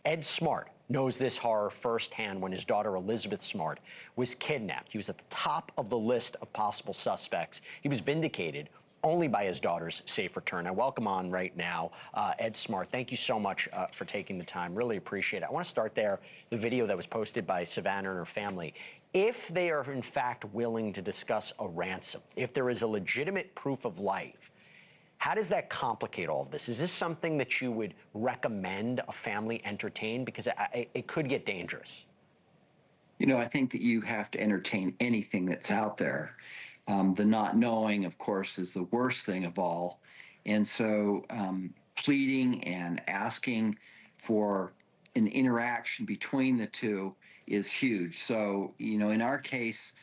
Ed Smart knows this horror firsthand when his daughter Elizabeth Smart was kidnapped. He was at the top of the list of possible suspects. He was vindicated only by his daughter's safe return. I welcome on right now Ed Smart. Thank you so much for taking the time. Really appreciate it. I want to start there, the video that was posted by Savannah and her family. If they are in fact willing to discuss a ransom, if there is a legitimate proof of life, how does that complicate all of this? Is this something that you would recommend a family entertain? Because it could get dangerous. You know, I think that you have to entertain anything that's out there. The not knowing, of course, is the worst thing of all. And so pleading and asking for an interaction between the two is huge. So, you know, in our case,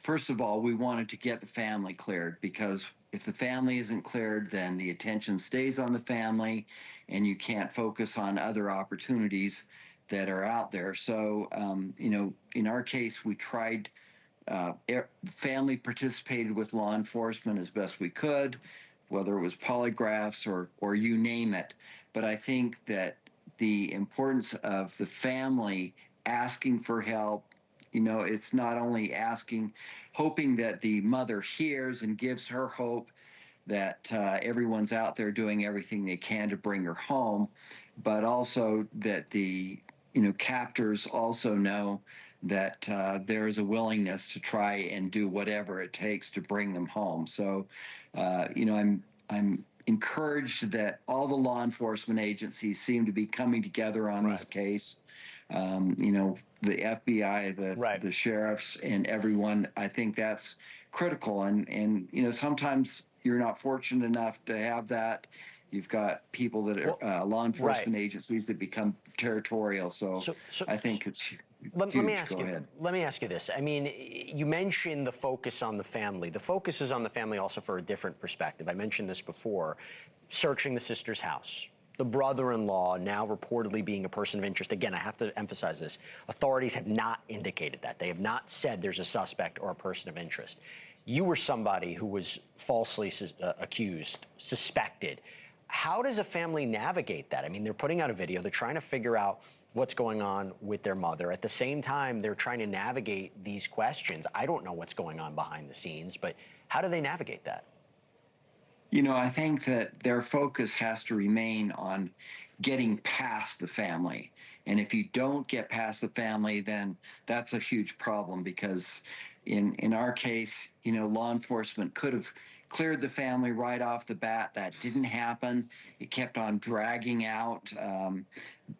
first of all, we wanted to get the family cleared, because if the family isn't cleared, then the attention stays on the family and you can't focus on other opportunities that are out there. So, you know, in our case, we tried, family participated with law enforcement as best we could, whether it was polygraphs or you name it. But I think that the importance of the family asking for help, you know, it's not only asking, hoping that the mother hears and gives her hope that everyone's out there doing everything they can to bring her home, but also that the, you know, captors also know that there is a willingness to try and do whatever it takes to bring them home. So, you know, I'm encouraged that all the law enforcement agencies seem to be coming together on this case. You know, the FBI, the sheriffs, and everyone. I think that's critical. And you know, sometimes you're not fortunate enough to have that. You've got people that are law enforcement agencies that become territorial. So I think it's huge. Let me ask you this. I mean, you mentioned the focus on the family. The focus is on the family also for a different perspective. I mentioned this before, searching the sister's house. The brother-in-law now reportedly being a person of interest. Again, I have to emphasize this. Authorities have not indicated that. They have not said there's a suspect or a person of interest. You were somebody who was falsely accused, suspected. How does a family navigate that? I mean, they're putting out a video. They're trying to figure out what's going on with their mother. At the same time, they're trying to navigate these questions. I don't know what's going on behind the scenes, but how do they navigate that? You know, I think that their focus has to remain on getting past the family. And if you don't get past the family, then that's a huge problem, because in our case, you know, law enforcement could have cleared the family right off the bat. That didn't happen. It kept on dragging out.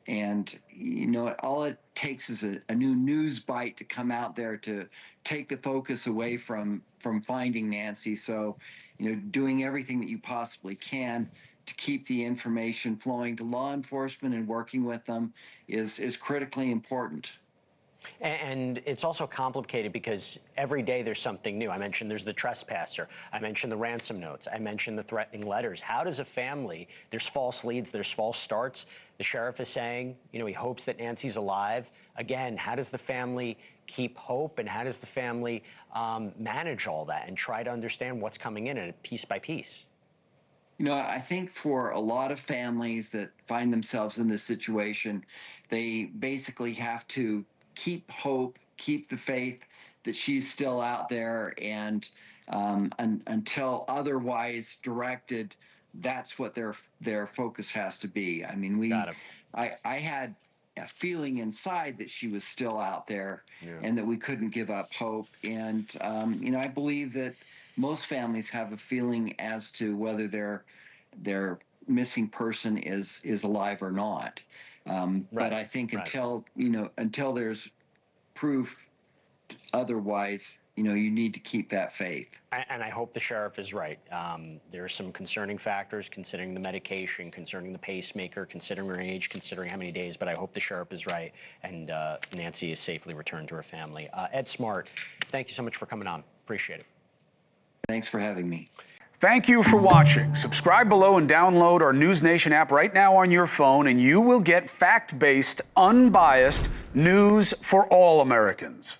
And, you know, all it takes is a new news bite to come out there to take the focus away from finding Nancy. So, you know, doing everything that you possibly can to keep the information flowing to law enforcement and working with them is critically important. And it's also complicated because every day there's something new. I mentioned there's the trespasser. I mentioned the ransom notes. I mentioned the threatening letters. How does a family, there's false leads, there's false starts. The sheriff is saying, you know, he hopes that Nancy's alive. Again, how does the family keep hope, and how does the family manage all that and try to understand what's coming in piece by piece? You know, I think for a lot of families that find themselves in this situation, they basically have to keep hope, keep the faith that she's still out there, and until otherwise directed, that's what their focus has to be. I mean, I had a feeling inside that she was still out there, and that we couldn't give up hope. And you know, I believe that most families have a feeling as to whether their missing person is alive or not. But I think until there's proof otherwise, you know, you need to keep that faith. And I hope the sheriff is right. There are some concerning factors, considering the medication, concerning the pacemaker, considering her age, considering how many days, but I hope the sheriff is right and Nancy is safely returned to her family. Ed Smart, thank you so much for coming on. Appreciate it. Thanks for having me. Thank you for watching. Subscribe below and download our NewsNation app right now on your phone, and you will get fact-based, unbiased news for all Americans.